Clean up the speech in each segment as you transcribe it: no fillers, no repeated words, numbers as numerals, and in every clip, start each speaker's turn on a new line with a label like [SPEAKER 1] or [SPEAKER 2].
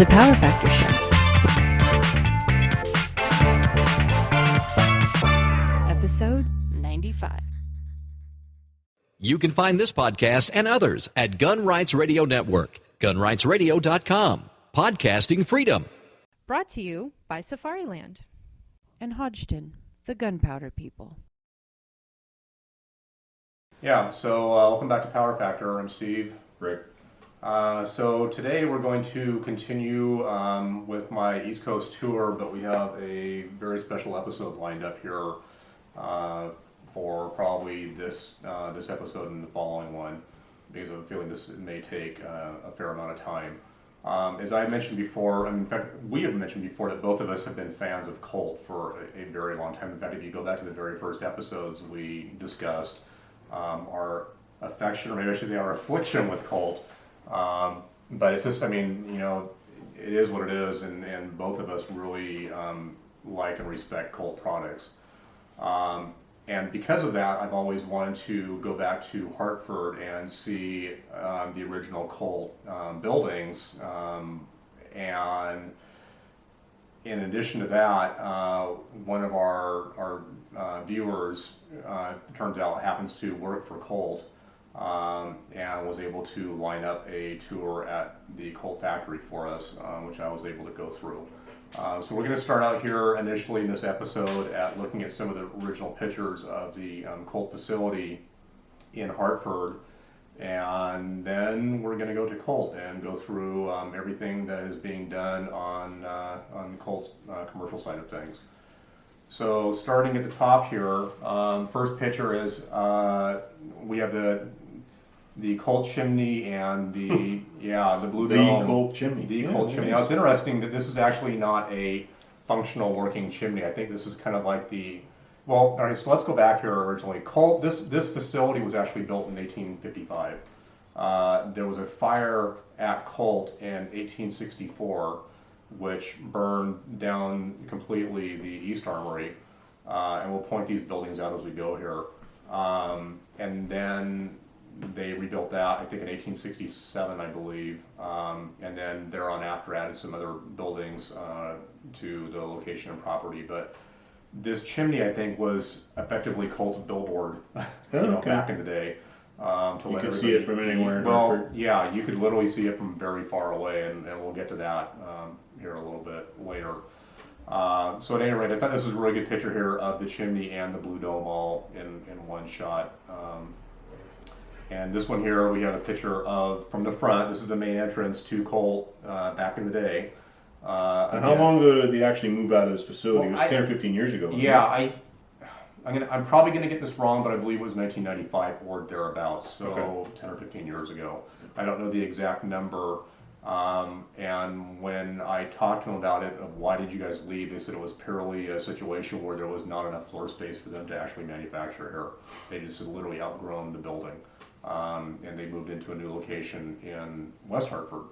[SPEAKER 1] The Power Factor Show. Episode 95.
[SPEAKER 2] You can find this podcast and others at Gun Rights Radio Network, gunrightsradio.com. Podcasting freedom.
[SPEAKER 1] Brought to you by SAFARILAND and HODGDON, the gunpowder people.
[SPEAKER 3] Yeah, so welcome back to Power Factor. I'm Steve.
[SPEAKER 4] Rick.
[SPEAKER 3] So today we're going to continue with my East Coast tour, but we have a very special episode lined up here for probably this episode and the following one, because I'm feeling this may take a fair amount of time. As I mentioned before, in fact, we have mentioned before that both of us have been fans of Colt for a very long time. In fact, if you go back to the very first episodes we discussed our affection, or maybe I should say our affliction with Colt. But it's just, I mean, you know, it is what it is, and both of us really like and respect Colt products. And because of that, I've always wanted to go back to Hartford and see the original Colt buildings. And in addition to that, one of our viewers turns out happens to work for Colt. And was able to line up a tour at the Colt factory for us, which I was able to go through. So we're going to start out here initially in this episode at looking at some of the original pictures of the Colt facility in Hartford, and then we're going to go to Colt and go through everything that is being done on Colt's commercial side of things. So starting at the top here, first picture is we have the Colt chimney and the the blue dome.
[SPEAKER 4] The Colt chimney.
[SPEAKER 3] The Colt chimney. Now it's interesting that this is actually not a functional working chimney. I think this is kind of like well, all right. So let's go back here originally. Colt. This facility was actually built in 1855. There was a fire at Colt in 1864, which burned down completely the East Armory, and we'll point these buildings out as we go here. And then they rebuilt that, I think in 1867, I believe, and then thereon after added some other buildings to the location and property. But this chimney, I think, was effectively Colt's billboard back in the day.
[SPEAKER 4] You could see it from anywhere in Hartford.
[SPEAKER 3] Yeah, you could literally see it from very far away, and we'll get to that here a little bit later. So at any rate, I thought this was a really good picture here of the chimney and the blue dome all in one shot. And this one here, we have a picture of from the front. This is the main entrance to Colt back in the day.
[SPEAKER 4] How long ago did they actually move out of this facility? It was 10 or 15 years ago.
[SPEAKER 3] Yeah, I'm probably going to get this wrong, but I believe it was 1995 or thereabouts, so okay. 10 or 15 years ago. I don't know the exact number. And when I talked to them about it, of why did you guys leave, they said it was purely a situation where there was not enough floor space for them to actually manufacture here. They just had literally outgrown the building. And they moved into a new location in West Hartford,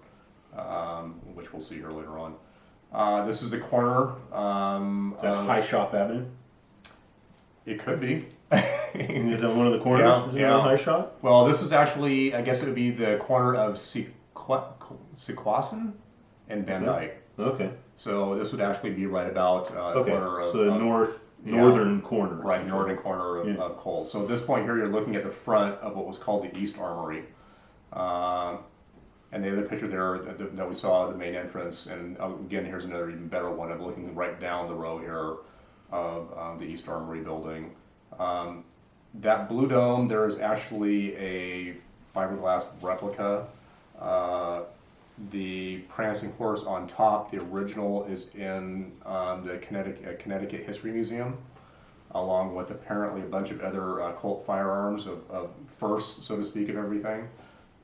[SPEAKER 3] which we'll see here later on. This is the corner.
[SPEAKER 4] Is that High Shop Avenue?
[SPEAKER 3] It could be.
[SPEAKER 4] Is that one of the corners?
[SPEAKER 3] Yeah,
[SPEAKER 4] is it on High Shop?
[SPEAKER 3] Well, this is actually, I guess it would be the corner of Sequoias and Van Dyke.
[SPEAKER 4] Okay.
[SPEAKER 3] So this would actually be right about the corner of...
[SPEAKER 4] So the northern corner.
[SPEAKER 3] Right, northern corner of Colt. So at this point here, you're looking at the front of what was called the East Armory. And the other picture there that we saw, the main entrance, and again, here's another even better one of looking right down the row here of the East Armory building. That blue dome, there is actually a fiberglass replica. The prancing horse on top, the original, is in the Connecticut History Museum, along with apparently a bunch of other Colt firearms of first, so to speak, of everything.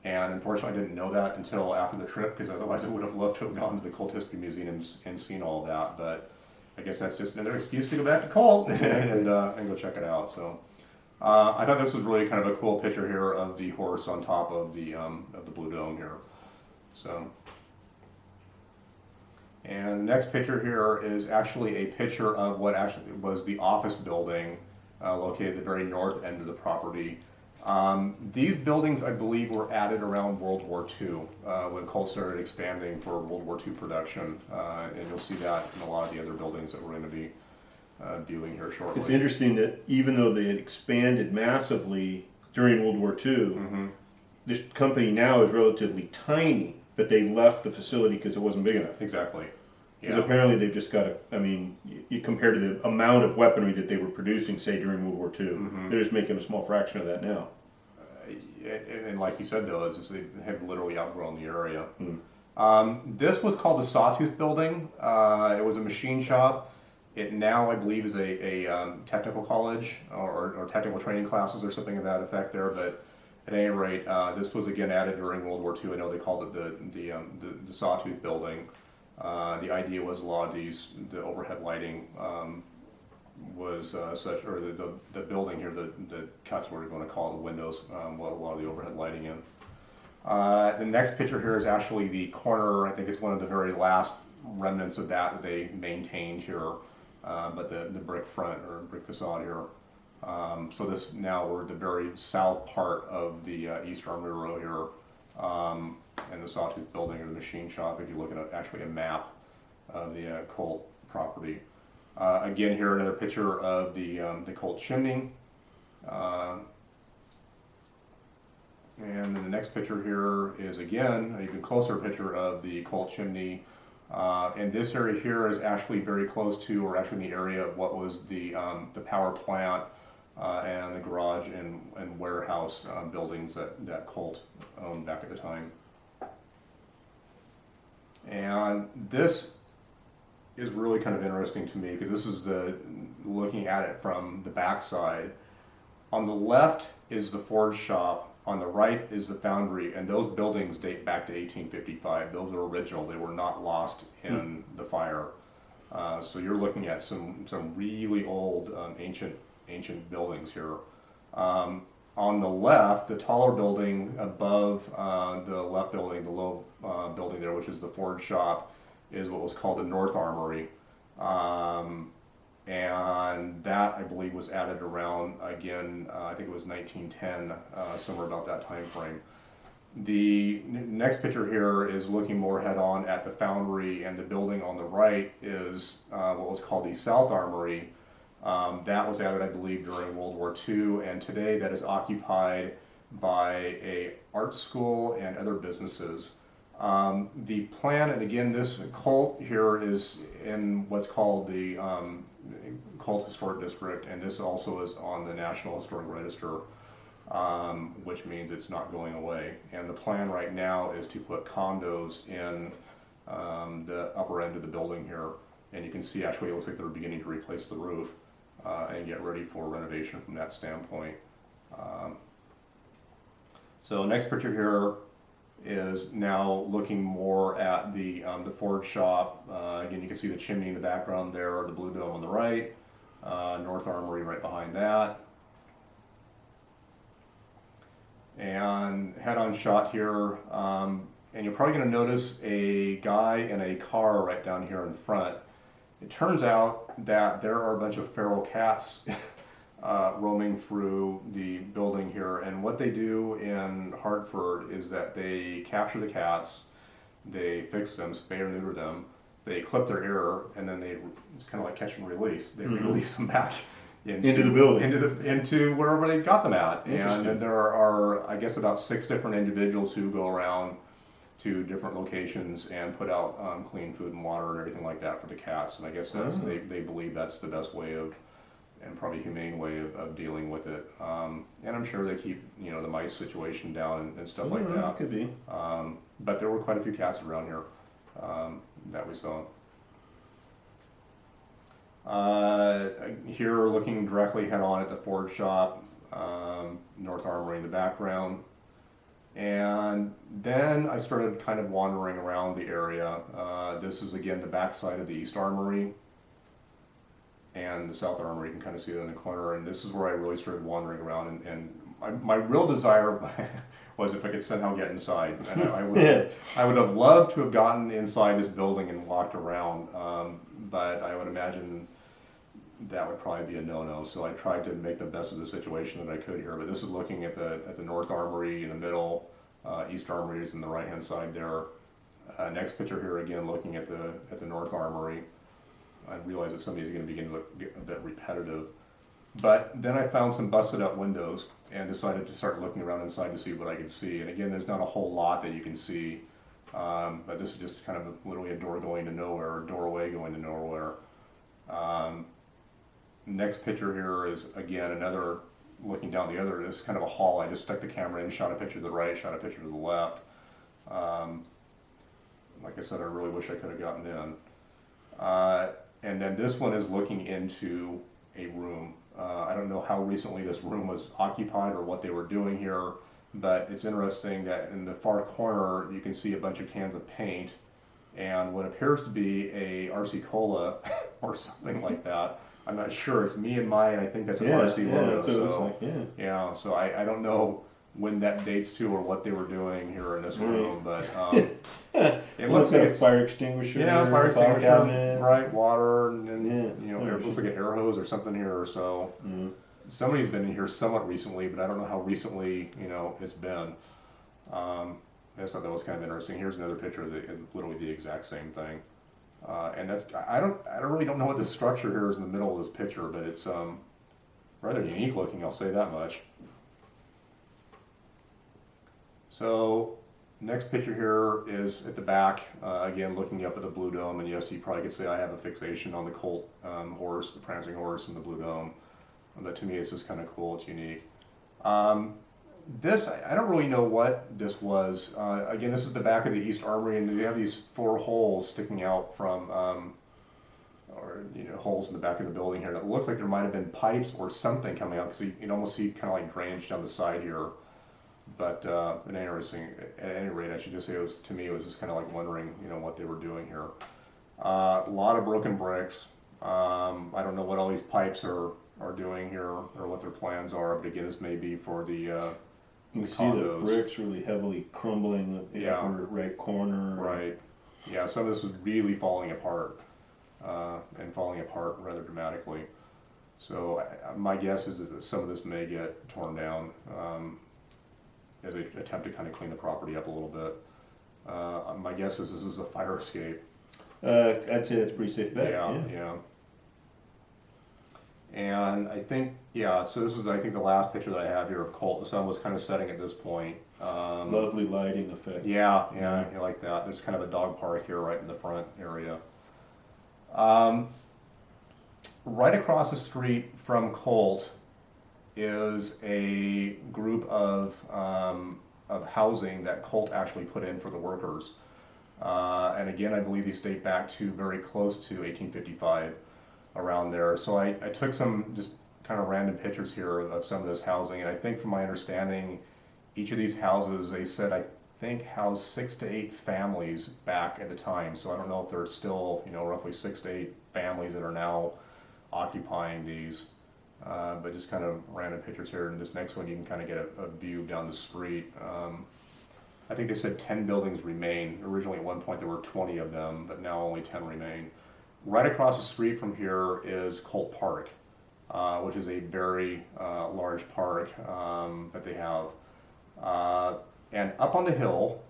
[SPEAKER 3] And unfortunately, I didn't know that until after the trip, because otherwise I would have loved to have gone to the Colt History Museum and seen all of that. But I guess that's just another excuse to go back to Colt and go check it out. So I thought this was really kind of a cool picture here of the horse on top of the blue dome here. So, and next picture here is actually a picture of what actually was the office building located at the very north end of the property. These buildings, I believe, were added around World War II when Colt started expanding for World War II production, and you'll see that in a lot of the other buildings that we're going to be viewing here shortly.
[SPEAKER 4] It's interesting that even though they had expanded massively during World War II, this company now is relatively tiny, but they left the facility because it wasn't big enough.
[SPEAKER 3] Exactly.
[SPEAKER 4] Because apparently they've just got you compare to the amount of weaponry that they were producing, say, during World War II, they're just making a small fraction of that now.
[SPEAKER 3] And like you said, though, it's just they have literally outgrown the area. This was called the Sawtooth Building. It was a machine shop. It now, I believe, is a technical college or technical training classes or something of that effect there. But at any rate, this was again added during World War II. I know they called it the Sawtooth Building. The idea was a lot of the overhead lighting was such, or the building here, that's what we're going to call it, the windows, a lot of the overhead lighting in. The next picture here is actually the corner. I think it's one of the very last remnants of that they maintained here, but the brick front or brick facade here. So this now we're at the very south part of the East Armory Row here, and the Sawtooth Building or the machine shop. If you look at actually a map of the Colt property. Again, here another picture of the Colt chimney. And then the next picture here is again an even closer picture of the Colt chimney. And this area here is actually very close to, or actually in the area of what was the power plant and the garage and warehouse buildings that Colt owned back at the time. And this is really kind of interesting to me because this is looking at it from the backside. On the left is the forge shop, on the right is the foundry, and those buildings date back to 1855. Those are original, they were not lost in the fire. So you're looking at some really old ancient buildings here. On the left, the taller building above the left building, the low building there, which is the forge shop, is what was called the North Armory. And that, I believe, was added around, again, I think it was 1910, somewhere about that time frame. The next picture here is looking more head-on at the foundry, and the building on the right is what was called the South Armory. That was added, I believe, during World War II, and today that is occupied by a art school and other businesses. The plan, and again, this Colt here is in what's called the Colt Historic District, and this also is on the National Historic Register, which means it's not going away. And the plan right now is to put condos in the upper end of the building here, and you can see actually it looks like they're beginning to replace the roof and get ready for renovation from that standpoint. So next picture here is now looking more at the forge shop. Again, you can see the chimney in the background there, the blue dome on the right, North Armory right behind that. And head-on shot here, and you're probably going to notice a guy in a car right down here in front. It turns out that there are a bunch of feral cats roaming through the building here, and what they do in Hartford is that they capture the cats, they fix them, spay or neuter them, they clip their ear, and then it's kind of like catch and release. They release them back into
[SPEAKER 4] the building,
[SPEAKER 3] into wherever they got them at. And there are, I guess, about 6 different individuals who go around to different locations and put out clean food and water and everything like that for the cats. And I guess they believe that's the best way of, and probably humane way of dealing with it. And I'm sure they keep the mice situation down and stuff like that.
[SPEAKER 4] Could be.
[SPEAKER 3] But there were quite a few cats around here that we saw. Here, looking directly head-on at the forge shop, North Armory in the background. And then I started kind of wandering around the area. This is again the backside of the East Armory and the South Armory. You can kind of see it in the corner. And this is where I really started wandering around. And my real desire was if I could somehow get inside. And I would have loved to have gotten inside this building and walked around. But I would imagine that would probably be a no-no. So I tried to make the best of the situation that I could here. But this is looking at the North Armory in the middle, East Armory is in the right-hand side there. Next picture here again, looking at the North Armory. I realize that some of these are going to begin to get a bit repetitive. But then I found some busted up windows and decided to start looking around inside to see what I could see. And again, there's not a whole lot that you can see, but this is just kind of literally a door going to nowhere, a doorway going to nowhere. Next picture here is again another looking down the other. It's kind of a hall. I just stuck the camera in, shot a picture to the right, shot a picture to the left. Like I said, I really wish I could have gotten in. And then this one is looking into a room. I don't know how recently this room was occupied or what they were doing here, but it's interesting that in the far corner you can see a bunch of cans of paint and what appears to be a RC Cola or something like that. I'm not sure. It's me and mine. I think that's an RC logo.
[SPEAKER 4] That's what it looks like,
[SPEAKER 3] yeah. So I don't know when that dates to or what they were doing here in this room, but it looks like
[SPEAKER 4] a fire extinguisher.
[SPEAKER 3] Yeah, fire extinguisher,
[SPEAKER 4] cabinet.
[SPEAKER 3] right? Water, and then
[SPEAKER 4] Yeah,
[SPEAKER 3] it looks like an air hose or something here. So somebody's been in here somewhat recently, but I don't know how recently it's been. I just thought that was kind of interesting. Here's another picture of literally the exact same thing. And that's I really don't know what the structure here is in the middle of this picture, but it's rather unique looking. I'll say that much. So next picture here is at the back, again looking up at the Blue Dome, and yes, you probably could say I have a fixation on the Colt horse, the prancing horse, and the Blue Dome. But to me, it's just kind of cool. It's unique. This I don't really know what this was. Again, this is the back of the East Armory, and they have these 4 holes sticking out from, holes in the back of the building here. And it looks like there might have been pipes or something coming out because you can almost see kind of like drainage down the side here. But interesting. At any rate, I should just say it was just kind of like wondering, what they were doing here. A lot of broken bricks. I don't know what all these pipes are doing here or what their plans are. But again, this may be for the
[SPEAKER 4] you can see
[SPEAKER 3] condos.
[SPEAKER 4] the bricks really heavily crumbling in the upper right corner.
[SPEAKER 3] Right. Yeah. Some of this is really falling apart, and falling apart rather dramatically. So my guess is that some of this may get torn down. As they attempt to kind of clean the property up a little bit. My guess is this is a fire escape.
[SPEAKER 4] I'd say that's a pretty safe bet.
[SPEAKER 3] Yeah. And I think, so this is, I think, the last picture that I have here of Colt. The sun was kind of setting at this point.
[SPEAKER 4] Lovely lighting effect.
[SPEAKER 3] Yeah, I like that. There's kind of a dog park here right in the front area. Right across the street from Colt is a group of housing that Colt actually put in for the workers. And again, I believe these date back to very close to 1855, around there. So I took some just kind of random pictures here of some of this housing, and I think from my understanding, each of these houses, they said, I think, housed 6 to 8 families back at the time. So I don't know if there's still, roughly 6 to 8 families that are now occupying these. But just kind of random pictures here. And this next one, you can kind of get a view down the street. I think they said 10 buildings remain. Originally, at one point, there were 20 of them, but now only 10 remain. Right across the street from here is Colt Park, which is a very large park that they have. And up on the hill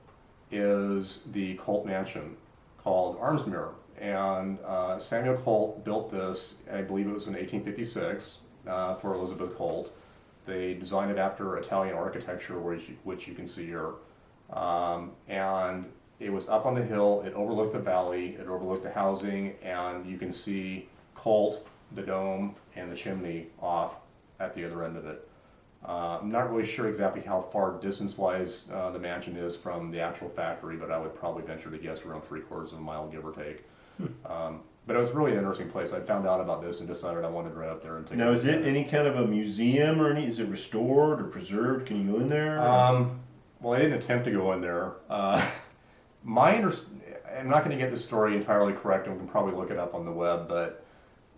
[SPEAKER 3] is the Colt mansion called Armsmere. And Samuel Colt built this, I believe it was in 1856, for Elizabeth Colt. They designed it after Italian architecture, which you can see here. And it was up on the hill, it overlooked the valley, it overlooked the housing, and you can see Colt, the dome, and the chimney off at the other end of it. I'm not really sure exactly how far distance-wise the mansion is from the actual factory, but I would probably venture to guess around 3/4 of a mile, give or take. But it was really an interesting place. I found out about this and decided I wanted to drive up there and take a look.
[SPEAKER 4] Now, is it any kind of a museum or is it restored or preserved? Can you go in there?
[SPEAKER 3] Well, I didn't attempt to go in there. I'm not going to get the story entirely correct, and we can probably look it up on the web, but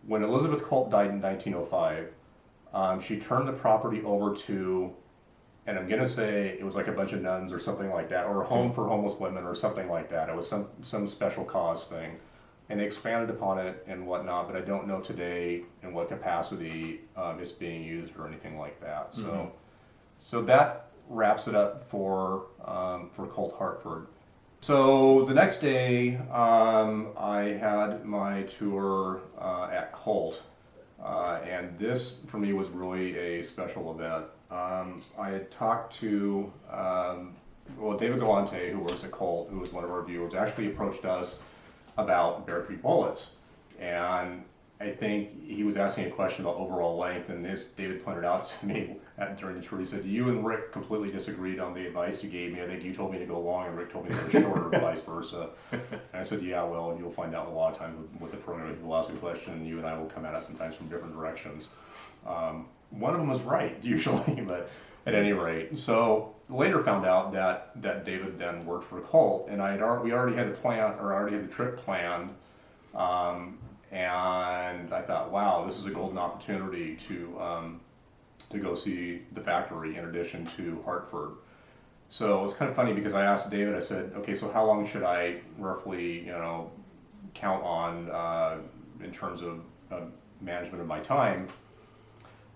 [SPEAKER 3] when Elizabeth Colt died in 1905, she turned the property over to, and I'm going to say it was like a bunch of nuns or something like that, or a home for homeless women or something like that. It was some special cause thing. and they expanded upon it and whatnot, but I don't know today in what capacity it's being used or anything like that. So, so that wraps it up for Colt Hartford. So the next day, I had my tour at Colt, and this for me was really a special event. I had talked to David Galante, who works at Colt, who was one of our viewers, actually approached us about Bear Creek bullets, and I think he was asking a question about overall length, and as David pointed out to me during the tour, he said, you and Rick completely disagreed on the advice you gave me. I think you told me to go long and Rick told me to go shorter, vice versa. And I said, yeah, well, you'll find out a lot of times with the program. People ask a question, and you and I will come at it sometimes from different directions. One of them was right, usually, but at any rate. So later found out that David then worked for Colt, and we already had the trip planned. And I thought, wow, this is a golden opportunity to go see the factory in addition to Hartford. So it was kind of funny because I asked David, I said, okay, so how long should I roughly, count on in terms of management of my time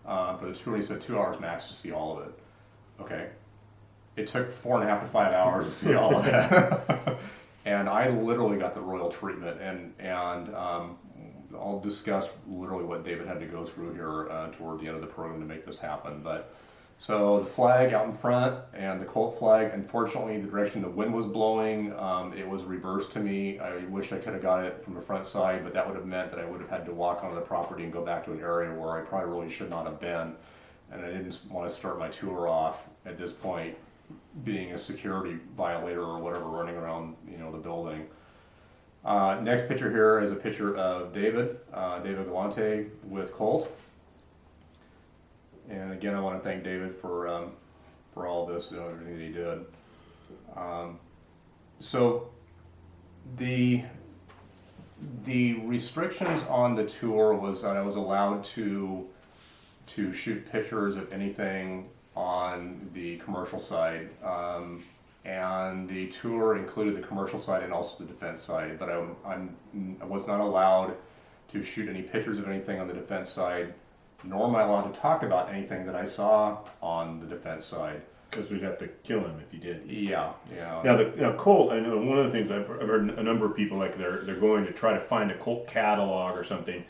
[SPEAKER 3] for the tour? He said 2 hours max to see all of it. Okay. It took 4.5 to 5 hours to see all of it. And I literally got the royal treatment, and I'll discuss literally what David had to go through here toward the end of the program to make this happen. But so the flag out in front and the Colt flag, unfortunately the direction the wind was blowing, it was reversed to me. I wish I could have got it from the front side, but that would have meant that I would have had to walk onto the property and go back to an area where I probably really should not have been. And I didn't want to start my tour off at this point being a security violator or whatever running around the building. Next picture here is a picture of David Galante with Colt. And again, I want to thank David for all this, everything that he did. So the restrictions on the tour was that I was allowed to shoot pictures of anything on the commercial side. And the tour included the commercial side and also the defense side, but I was not allowed to shoot any pictures of anything on the defense side, nor am I allowed to talk about anything that I saw on the defense side.
[SPEAKER 4] Because we'd have to kill him if you did.
[SPEAKER 3] Yeah.
[SPEAKER 4] Now Colt, I know one of the things I've heard a number of people they're going to try to find a Colt catalog or something.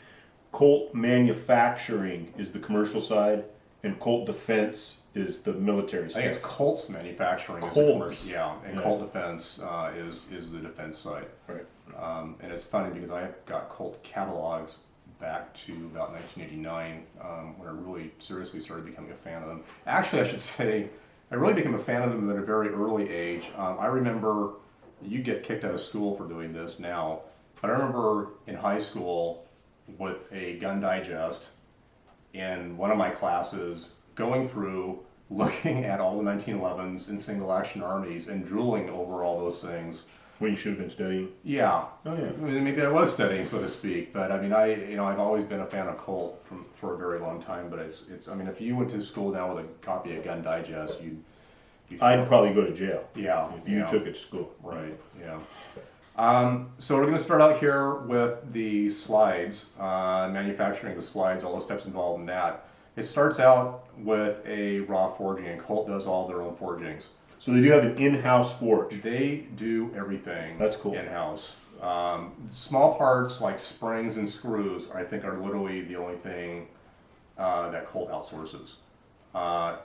[SPEAKER 4] Colt manufacturing is the commercial side, and Colt defense is the military side.
[SPEAKER 3] I think it's Colt's manufacturing.
[SPEAKER 4] Colt's.
[SPEAKER 3] And Colt defense is the defense side.
[SPEAKER 4] Right.
[SPEAKER 3] And it's funny because I got Colt catalogs back to about 1989 when I really seriously started becoming a fan of them. Actually, I should say I really became a fan of them at a very early age. I remember, you get kicked out of school for doing this now, but I remember in high school with a gun digest in one of my classes going through, looking at all the 1911s and single action armies and drooling over all those things.
[SPEAKER 4] When you should have been studying?
[SPEAKER 3] Yeah.
[SPEAKER 4] Oh yeah.
[SPEAKER 3] I mean, maybe I was studying, so to speak, but I mean, I've always been a fan of Colt for a very long time, but it's I mean, if you went to school now with a copy of Gun Digest,
[SPEAKER 4] I'd probably go to jail.
[SPEAKER 3] Yeah.
[SPEAKER 4] If you took it to school.
[SPEAKER 3] Right, yeah. So we're going to start out here with the slides, manufacturing the slides, all the steps involved in that. It starts out with a raw forging, and Colt does all their own forgings.
[SPEAKER 4] So they do have an in-house forge.
[SPEAKER 3] They do everything.
[SPEAKER 4] That's cool.
[SPEAKER 3] In-house. Small parts like springs and screws, I think, are literally the only thing that Colt outsources.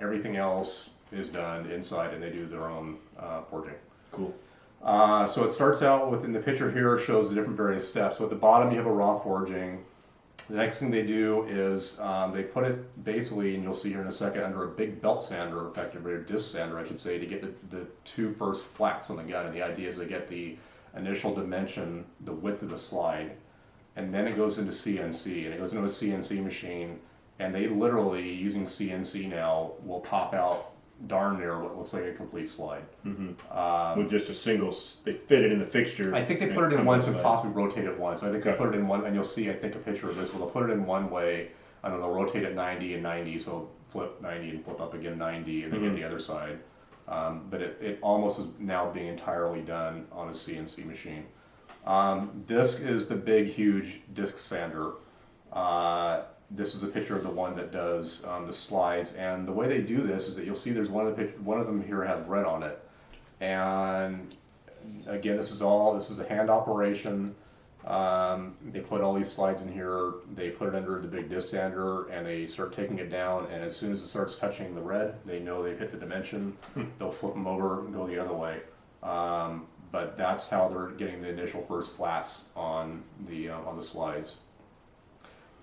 [SPEAKER 3] Everything else is done inside, and they do their own forging.
[SPEAKER 4] Cool.
[SPEAKER 3] So it starts out within the picture here shows the different various steps. So at the bottom you have a raw forging. The next thing they do is they put it basically, and you'll see here in a second, under a big belt sander, effectively, or disc sander I should say, to get the two first flats on the gun. And the idea is they get the initial dimension, the width of the slide, and then it goes into CNC, and it goes into a CNC machine, and they literally, using CNC now, will pop out darn near what looks like a complete slide.
[SPEAKER 4] Mm-hmm. With just a single, they fit it in the fixture.
[SPEAKER 3] I think they put it in once and possibly rotate it once. I think they put it in one, and you'll see, I think, a picture of this, where they'll put it in one way, I don't know, rotate it 90 and 90, so flip 90 and flip up again 90, and then get the other side. But it almost is now being entirely done on a CNC machine. Disc is the big, huge disc sander. This is a picture of the one that does the slides, and the way they do this is that you'll see there's one of them here has red on it, and again, this is a hand operation. They put all these slides in here, they put it under the big disc sander, and they start taking it down, and as soon as it starts touching the red, they know they've hit the dimension. They'll flip them over and go the other way. But that's how they're getting the initial first flats on the slides.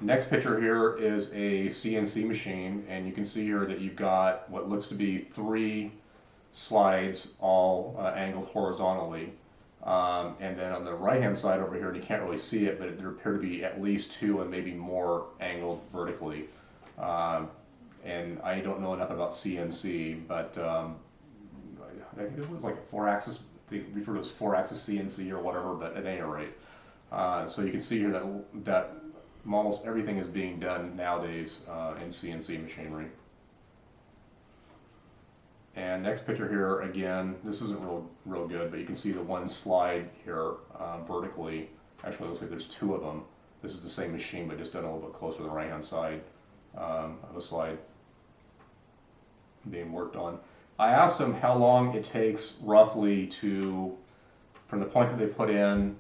[SPEAKER 3] Next picture here is a CNC machine, and you can see here that you've got what looks to be 3 slides all angled horizontally. And then on the right hand side over here, and you can't really see it, but there appear to be at least 2 and maybe more angled vertically. And I don't know enough about CNC, but I think it was like a 4-axis, they refer to it as 4-axis CNC or whatever, but at any rate. So you can see here that almost everything is being done nowadays in CNC machinery. And next picture here, again, this isn't real good, but you can see the one slide here vertically. Actually, it looks like there's 2 of them. This is the same machine, but just done a little bit closer to the right-hand side of the slide being worked on. I asked them how long it takes roughly from the point that they put in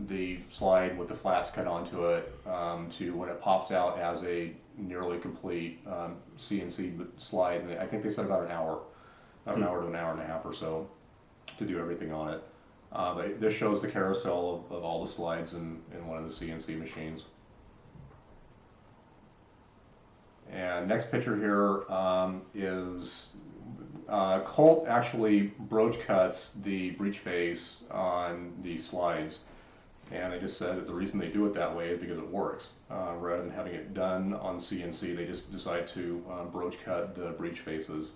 [SPEAKER 3] the slide with the flats cut onto it to when it pops out as a nearly complete CNC slide. And I think they said about an hour to an hour and a half or so to do everything on it. But this shows the carousel of all the slides in one of the CNC machines. And next picture here is Colt actually broach cuts the breech face on these slides, and they just said that the reason they do it that way is because it works. Rather than having it done on CNC, they just decide to broach cut the breech faces.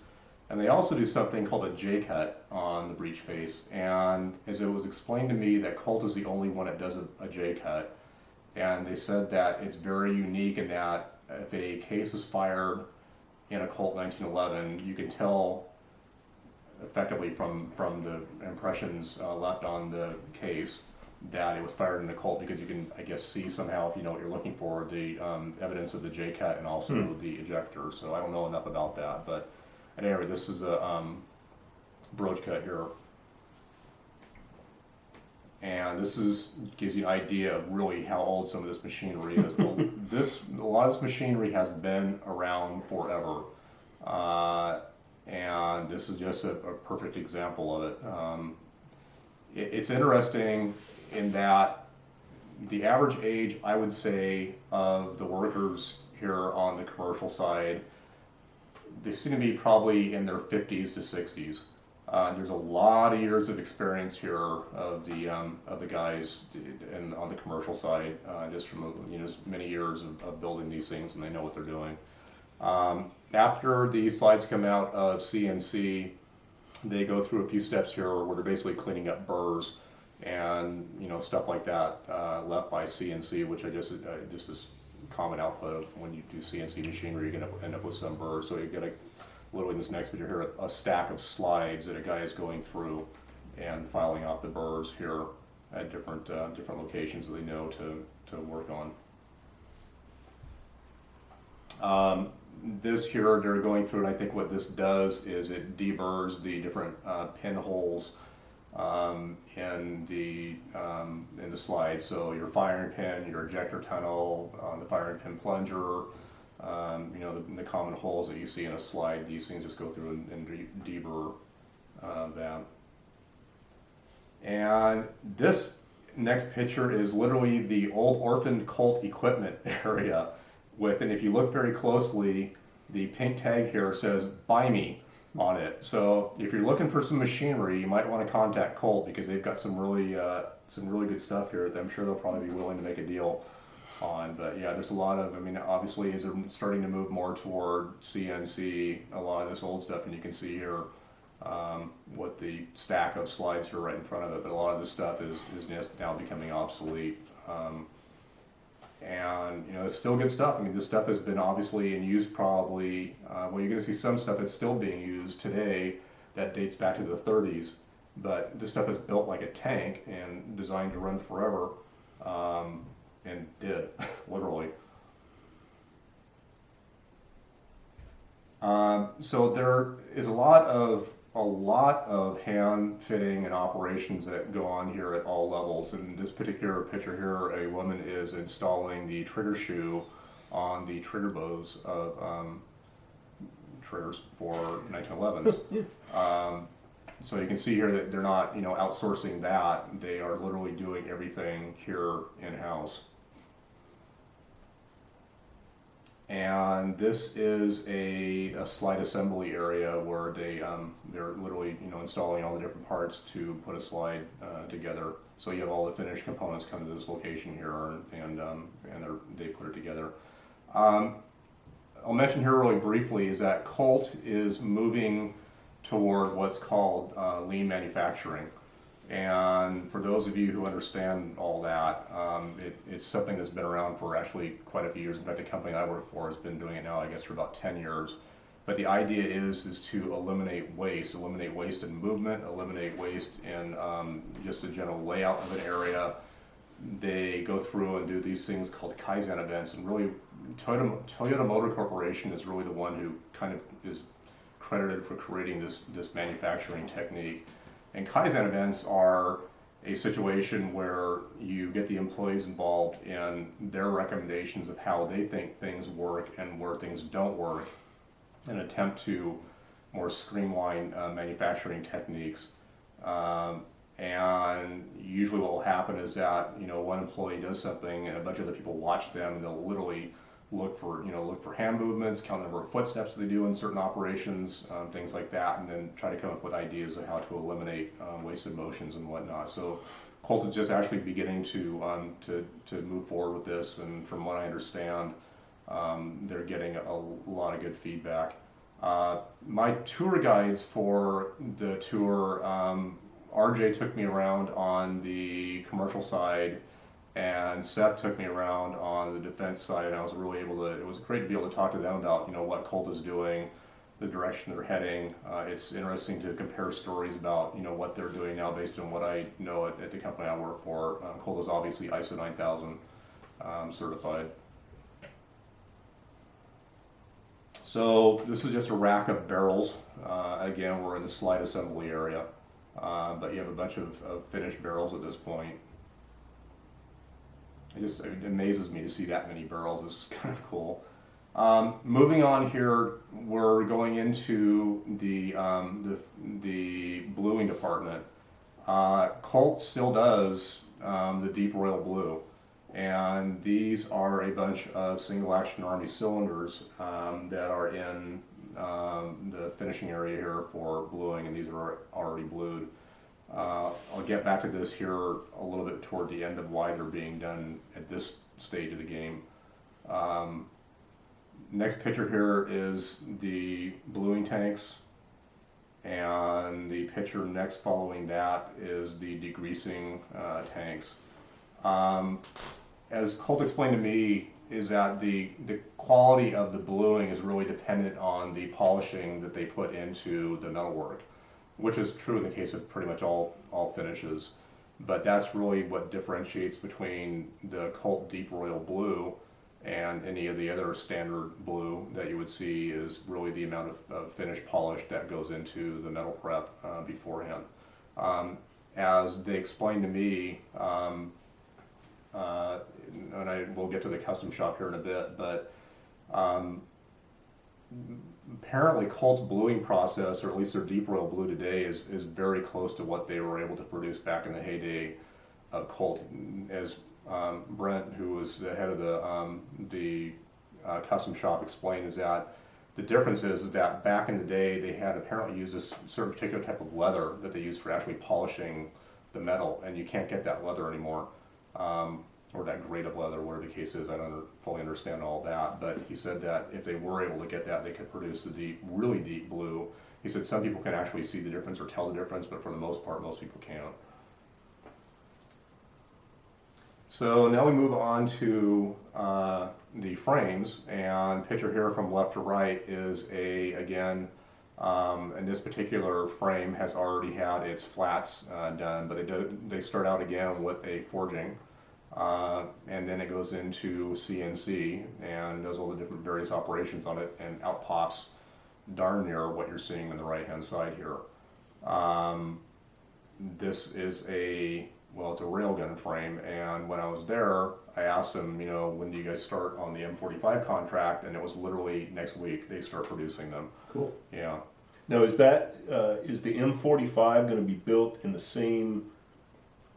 [SPEAKER 3] And they also do something called a J-cut on the breech face, and as it was explained to me that Colt is the only one that does a J-cut, and they said that it's very unique in that if a case was fired in a Colt 1911, you can tell effectively from the impressions left on the case that it was fired in a Colt, because you can, I guess, see somehow, if you know what you're looking for, the evidence of the J-cut and also the ejector. So I don't know enough about that, but at any rate, this is a broach cut here. And this gives you an idea of really how old some of this machinery is. A lot of this machinery has been around forever. And this is just a perfect example of it. It's interesting in that the average age, I would say, of the workers here on the commercial side, they seem to be probably in their 50s to 60s. There's a lot of years of experience here of the guys on the commercial side, just from just many years of building these things, and they know what they're doing. After these slides come out of CNC, they go through a few steps here where they're basically cleaning up burrs and stuff like that left by CNC, which I just is common output of when you do CNC machinery. You're going to end up with some burrs. So you get literally in this next picture here, a stack of slides that a guy is going through and filing off the burrs here at different locations that they know to work on. This here, they're going through, and I think what this does is it deburrs the different pinholes in the slide. So your firing pin, your ejector tunnel, the firing pin plunger, the common holes that you see in a slide. These things just go through and deburr that. And this next picture is literally the old orphaned Colt equipment area. And if you look very closely, the pink tag here says "Buy Me" on it. So if you're looking for some machinery, you might want to contact Colt, because they've got some really good stuff here that I'm sure they'll probably be willing to make a deal on. But yeah, there's a lot of, obviously, as they're starting to move more toward CNC, a lot of this old stuff, and you can see here what the stack of slides here right in front of it. But a lot of this stuff is just now becoming obsolete. And it's still good stuff. This stuff has been obviously in use probably, you're going to see some stuff that's still being used today that dates back to the 30s. but this stuff is built like a tank and designed to run forever, and did, literally. So there is a lot of hand fitting and operations that go on here at all levels. In this particular picture here, a woman is installing the trigger shoe on the trigger bows of triggers for 1911s. So you can see here that they're not, outsourcing that. They are literally doing everything here in-house. And this is a slide assembly area where they're literally installing all the different parts to put a slide together. So you have all the finished components come to this location here, and they put it together. I'll mention here really briefly is that Colt is moving toward what's called lean manufacturing. And for those of you who understand all that, it's something that's been around for actually quite a few years. In fact, the company I work for has been doing it now, I guess, for about 10 years. But the idea is to eliminate waste in movement, eliminate waste in just the general layout of an area. They go through and do these things called Kaizen events, and really Toyota Motor Corporation is really the one who kind of is credited for creating this manufacturing technique. And Kaizen events are a situation where you get the employees involved in their recommendations of how they think things work and where things don't work, in an attempt to more streamline manufacturing techniques. And usually what will happen is that one employee does something and a bunch of other people watch them, and they'll literally look for hand movements, count the number of footsteps they do in certain operations, things like that, and then try to come up with ideas of how to eliminate wasted motions and whatnot. So Colt is just actually beginning to move forward with this, and from what I understand, they're getting a lot of good feedback. My tour guides for the tour, RJ took me around on the commercial side, and Seth took me around on the defense side, and I was really it was great to be able to talk to them about what Colt is doing, the direction they're heading. It's interesting to compare stories about what they're doing now based on what I know at the company I work for. Colt is obviously ISO 9000 certified. So this is just a rack of barrels. Again, we're in the slide assembly area, but you have a bunch of finished barrels at this point. It amazes me to see that many barrels. It's kind of cool. Moving on here, we're going into the bluing department. Colt still does the deep royal blue, and these are a bunch of single action Army cylinders that are in the finishing area here for bluing, and these are already blued. I'll get back to this here a little bit toward the end of why they're being done at this stage of the game. Next picture here is the bluing tanks, and the picture next following that is the degreasing tanks. As Colt explained to me, is that the quality of the bluing is really dependent on the polishing that they put into the metalwork, which is true in the case of pretty much all finishes. But that's really what differentiates between the Colt Deep Royal Blue and any of the other standard blue that you would see, is really the amount of finish polish that goes into the metal prep beforehand. As they explained to me, and we'll get to the custom shop here in a bit, but apparently Colt's bluing process, or at least their deep royal blue today, is very close to what they were able to produce back in the heyday of Colt. As Brent, who was the head of the custom shop, explained, is that the difference is that back in the day they had apparently used this certain particular type of leather that they used for actually polishing the metal, and you can't get that leather anymore. Or that grade of leather, whatever the case is. I don't fully understand all that, but he said that if they were able to get that, they could produce the really deep blue. He said some people can actually see the difference or tell the difference, but for the most part, most people can't. So now we move on to the frames, and picture here from left to right is again And this particular frame has already had its flats done, but they start out again with a forging, and then it goes into CNC and does all the different various operations on it, and out pops darn near what you're seeing on the right hand side here. This is it's a railgun frame, and when I was there, I asked them, when do you guys start on the M45 contract? And it was literally next week they start producing them.
[SPEAKER 4] Cool.
[SPEAKER 3] Yeah.
[SPEAKER 4] Now, is the M45 going to be built in the same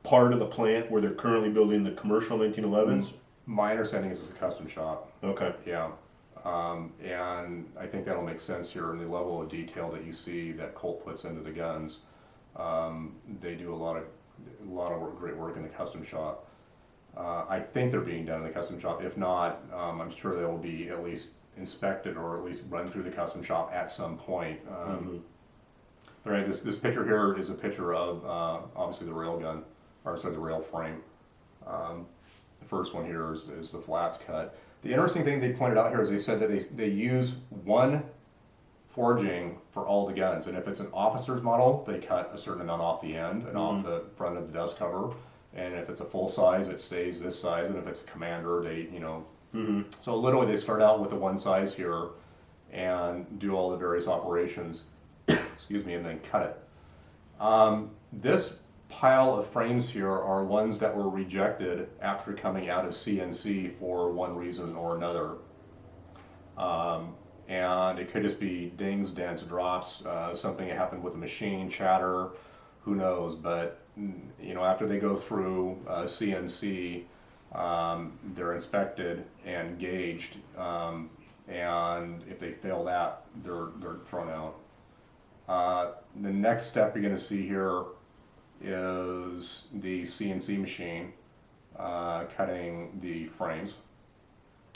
[SPEAKER 4] part of the plant where they're currently building the commercial 1911s?
[SPEAKER 3] My understanding is it's a custom shop.
[SPEAKER 4] Okay.
[SPEAKER 3] Yeah. And I think that'll make sense here in the level of detail that you see that Colt puts into the guns. They do a lot of great work in the custom shop. I think they're being done in the custom shop. If not, I'm sure they will be at least inspected or at least run through the custom shop at some point. All right, this picture here is a picture of obviously the rail gun, or sorry, the rail frame. The first one here is the flats cut. The interesting thing they pointed out here is they said that they use one forging for all the guns, and if it's an officer's model, they cut a certain amount off the end and off the front of the dust cover, and if it's a full size, it stays this size, and if it's a commander, they so literally they start out with the one size here and do all the various operations, excuse me, and then cut it. This pile of frames here are ones that were rejected after coming out of CNC for one reason or another. And it could just be dings, dents, drops, something that happened with the machine, chatter, who knows, but after they go through CNC, they're inspected and gauged, and if they fail that, they're thrown out. The next step you're going to see here is the CNC machine cutting the frames.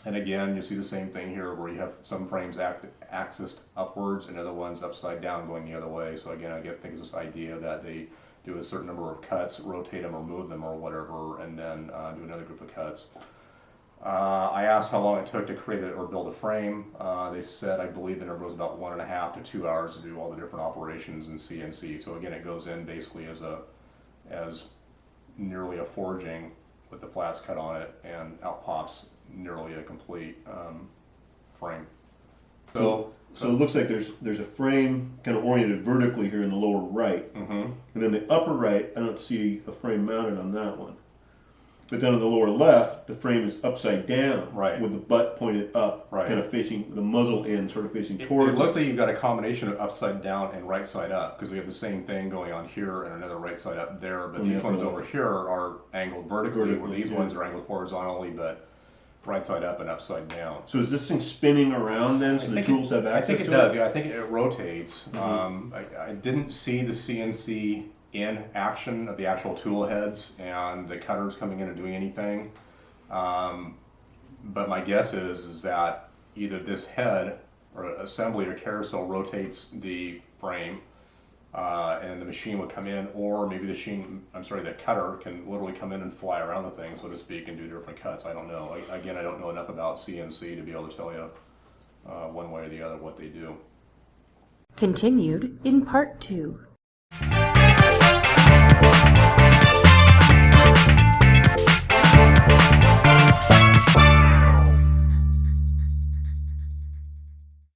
[SPEAKER 3] And again, you see the same thing here where you have some frames axised upwards and other ones upside down going the other way. So again, I think it's this idea that they do a certain number of cuts, rotate them or move them or whatever, and then do another group of cuts. I asked how long it took to create it or build a frame. They said, I believe the number was about 1.5 to 2 hours to do all the different operations in CNC. So again, it goes in basically as nearly a forging with the flats cut on it, and out pops nearly a complete frame.
[SPEAKER 4] So it looks like there's a frame kind of oriented vertically here in the lower right, and then the upper right, I don't see a frame mounted on that one. But then on the lower left, the frame is upside down,
[SPEAKER 3] right,
[SPEAKER 4] with the butt pointed up,
[SPEAKER 3] right,
[SPEAKER 4] kind of facing the muzzle end, sort of facing towards.
[SPEAKER 3] It looks like you've got a combination of upside down and right side up, because we have the same thing going on here and another right side up there. But these ones over here are angled vertically, where these ones are angled horizontally, but right side up and upside down.
[SPEAKER 4] So is this thing spinning around then, so the tools have access to it?
[SPEAKER 3] I think it does. Yeah, I think it rotates. I didn't see the CNC in action of the actual tool heads and the cutters coming in and doing anything, but my guess is that either this head or assembly or carousel rotates the frame, and the machine would come in, or maybe the cutter can literally come in and fly around the thing, so to speak, and do different cuts. I don't know. I don't know enough about CNC to be able to tell you one way or the other what they do.
[SPEAKER 1] Continued in Part 2.